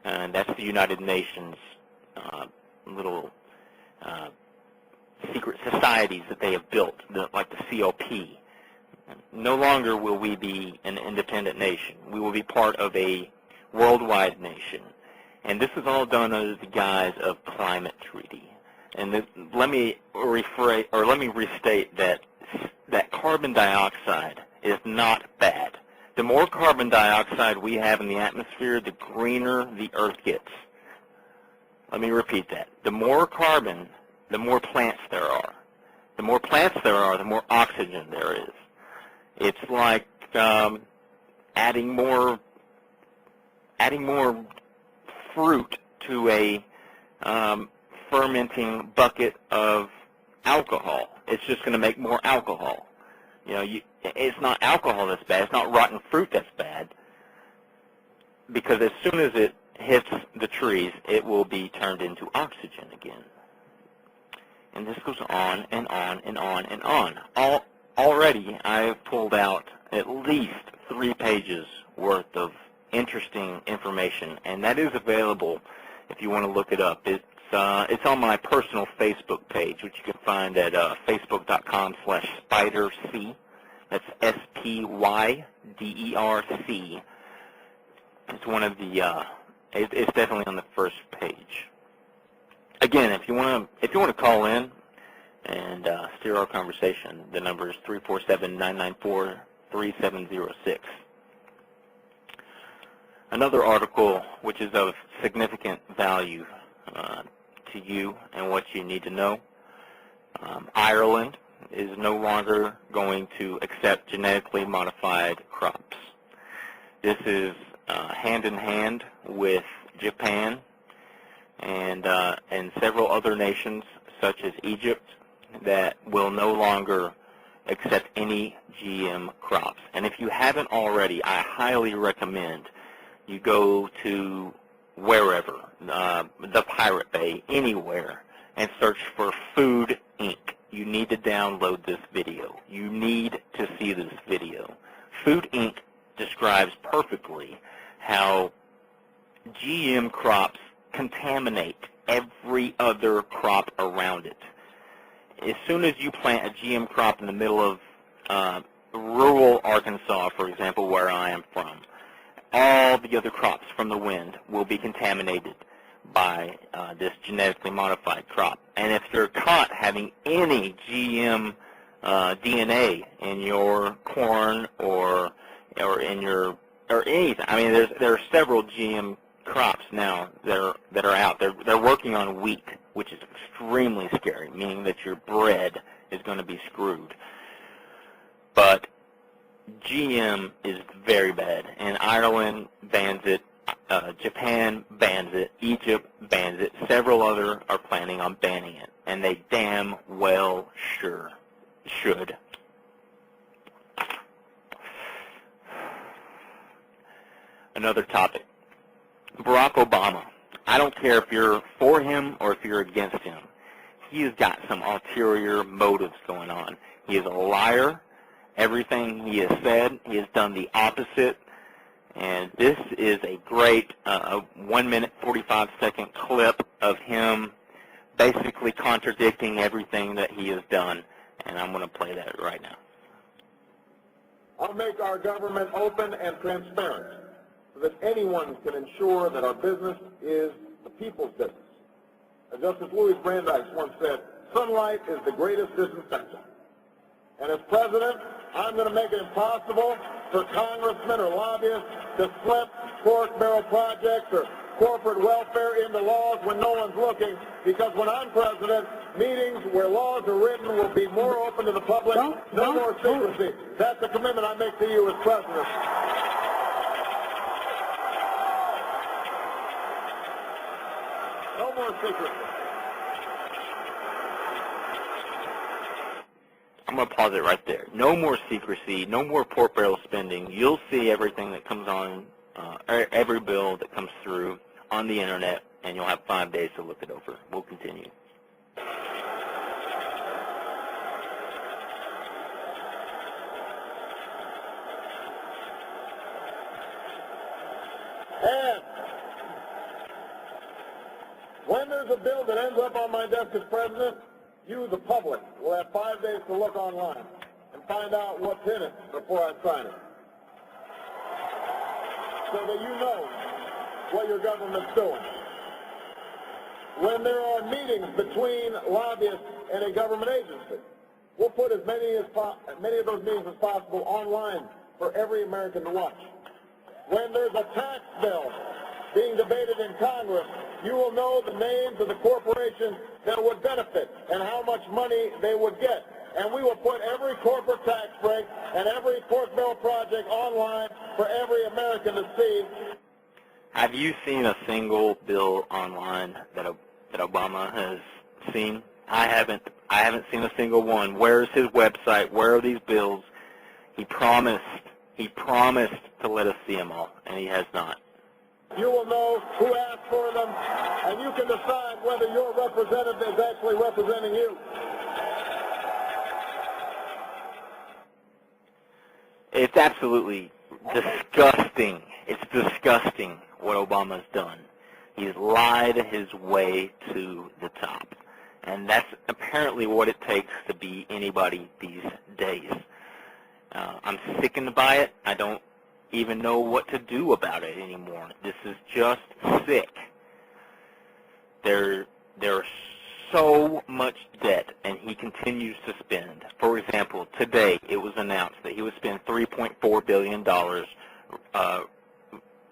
and that's the United Nations little secret societies that they have built, like the COP. No longer will we be an independent nation. We will be part of a worldwide nation. And this is all done under the guise of climate treaty. And let me restate that carbon dioxide is not bad. The more carbon dioxide we have in the atmosphere, the greener the earth gets. Let me repeat that. The more carbon, the more plants there are. The more plants there are, the more oxygen there is. It's like adding more fruit to a fermenting bucket of alcohol. It's just going to make more alcohol. It's not alcohol that's bad. It's not rotten fruit that's bad, because as soon as it hits the trees, it will be turned into oxygen again. And this goes on and on and on and on. Already, I've pulled out at least 3 pages worth of interesting information, and that is available if you want to look it up. It's on my personal Facebook page, which you can find at facebook.com/SpyderC. That's SPYDERC. It's one of the. It's definitely on the first page. Again, if you want to call in and steer our conversation, the number is 347-994-3706. Another article which is of significant value to you and what you need to know. Ireland is no longer going to accept genetically modified crops. This is hand in hand with Japan and several other nations such as Egypt that will no longer accept any GM crops. And if you haven't already, I highly recommend you go to wherever, the Pirate Bay, anywhere, and search for Food Inc. You need to download this video. You need to see this video. Food Inc. describes perfectly how GM crops contaminate every other crop around it. As soon as you plant a GM crop in the middle of rural Arkansas, for example, where I am from, all the other crops from the wind will be contaminated by this genetically modified crop. And if you're caught having any GM DNA in your corn or anything, I mean, there are several GM crops now that are out. They're working on wheat, which is extremely scary, meaning that your bread is going to be screwed. But GM is very bad, and Ireland bans it, Japan bans it, Egypt bans it, several other are planning on banning it, and they damn well should. Another topic, Barrack Obama. I don't care if you're for him or if you're against him. He has got some ulterior motives going on. He is a liar. Everything he has said, he has done the opposite. And this is a great 1 minute, 45-second clip of him basically contradicting everything that he has done. And I'm going to play that right now. I'll make our government open and transparent so that anyone can ensure that our business is the people's business. As Justice Louis Brandeis once said, sunlight is the greatest disinfectant. And as president, I'm going to make it impossible for congressmen or lobbyists to slip pork barrel projects or corporate welfare into laws when no one's looking, because when I'm president, meetings where laws are written will be more open to the public, no more secrecy. That's the commitment I make to you as president. No more secrecy. I'm going to pause it right there. No more secrecy, no more pork barrel spending. You'll see everything that comes on, every bill that comes through on the internet, and you'll have 5 days to look it over. We'll continue. And When there's a bill that ends up on my desk as president, you, the public, will have 5 days to look online and find out what's in it before I sign it, so that you know what your government's doing. When there are meetings between lobbyists and a government agency, we'll put as many of those meetings as possible online for every American to watch. When there's a tax bill being debated in Congress, you will know the names of the corporations that would benefit and how much money they would get. And we will put every corporate tax break and every pork bill project online for every American to see. Have you seen a single bill online that Obama has seen? I haven't seen a single one. Where is his website? Where are these bills? He promised to let us see them all, and he has not. You will know who asked for them, and you can decide whether your representative is actually representing you. It's absolutely disgusting. It's disgusting what Obama's done. He's lied his way to the top. And that's apparently what it takes to be anybody these days. I'm sickened by it. I don't even know what to do about it anymore. This is just sick. There's so much debt, and he continues to spend. For example, today it was announced that he would spend $3.4 billion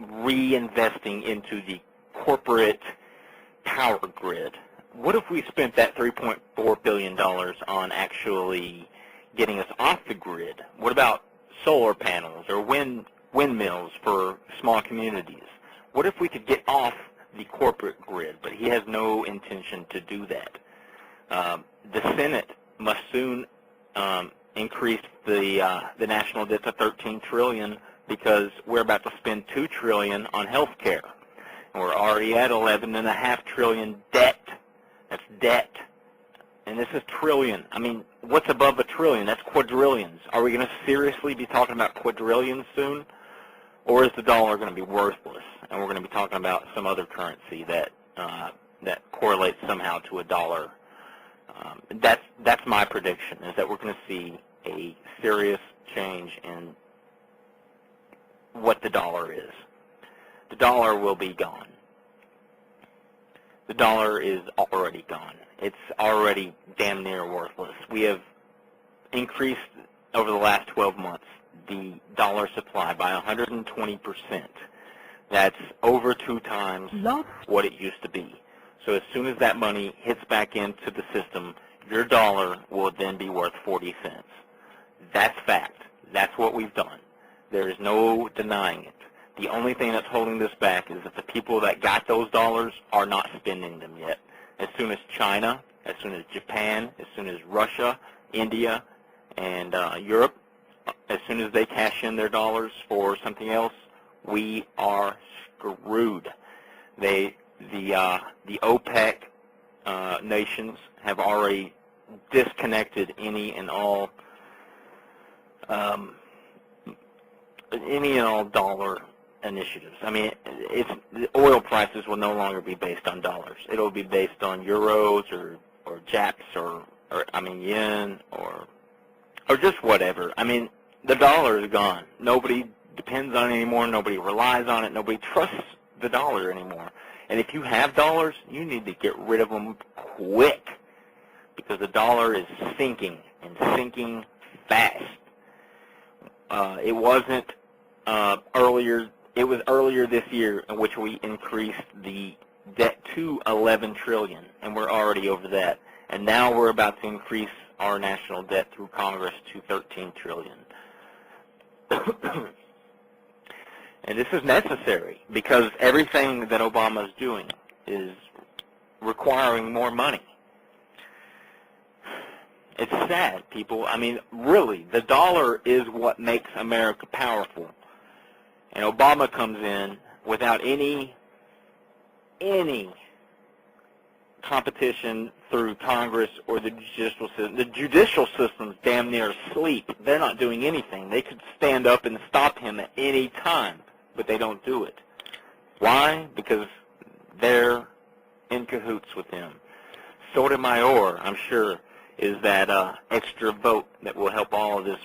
reinvesting into the corporate power grid. What if we spent that $3.4 billion on actually getting us off the grid? What about solar panels or windmills for small communities? What if we could get off the corporate grid? But he has no intention to do that. The Senate must soon increase the national debt to $13 trillion because we're about to spend $2 trillion on health care. And we're already at $11.5 trillion debt. That's debt. And this is trillion. I mean, what's above a trillion? That's quadrillions. Are we going to seriously be talking about quadrillions soon? Or is the dollar going to be worthless? And we're going to be talking about some other currency that correlates somehow to a dollar. That's my prediction, is that we're going to see a serious change in what the dollar is. The dollar will be gone. The dollar is already gone. It's already damn near worthless. We have increased over the last 12 months the dollar supply by 120%. That's over 2 times what it used to be. So as soon as that money hits back into the system, your dollar will then be worth 40 cents. That's fact. That's what we've done. There is no denying it. The only thing that's holding this back is that the people that got those dollars are not spending them yet. As soon as China, as soon as Japan, as soon as Russia, India, and Europe, as soon as they cash in their dollars for something else, we are screwed. The OPEC nations have already disconnected any and all dollar initiatives. I mean, the oil prices will no longer be based on dollars. It'll be based on euros or Japs or yen or just whatever. I mean, the dollar is gone. Nobody depends on it anymore. Nobody relies on it. Nobody trusts the dollar anymore. And if you have dollars, you need to get rid of them quick because the dollar is sinking and sinking fast. It wasn't earlier. It was earlier this year in which we increased the debt to $11 trillion, and we're already over that. And now we're about to increase our national debt through Congress to $13 trillion. And this is necessary because everything that Obama is doing is requiring more money. It's sad, people. I mean, really, the dollar is what makes America powerful. And Obama comes in without any competition through Congress or the judicial system. The judicial system's damn near asleep. They're not doing anything. They could stand up and stop him at any time, but they don't do it. Why? Because they're in cahoots with them. Sotomayor, I'm sure, is that extra vote that will help all of this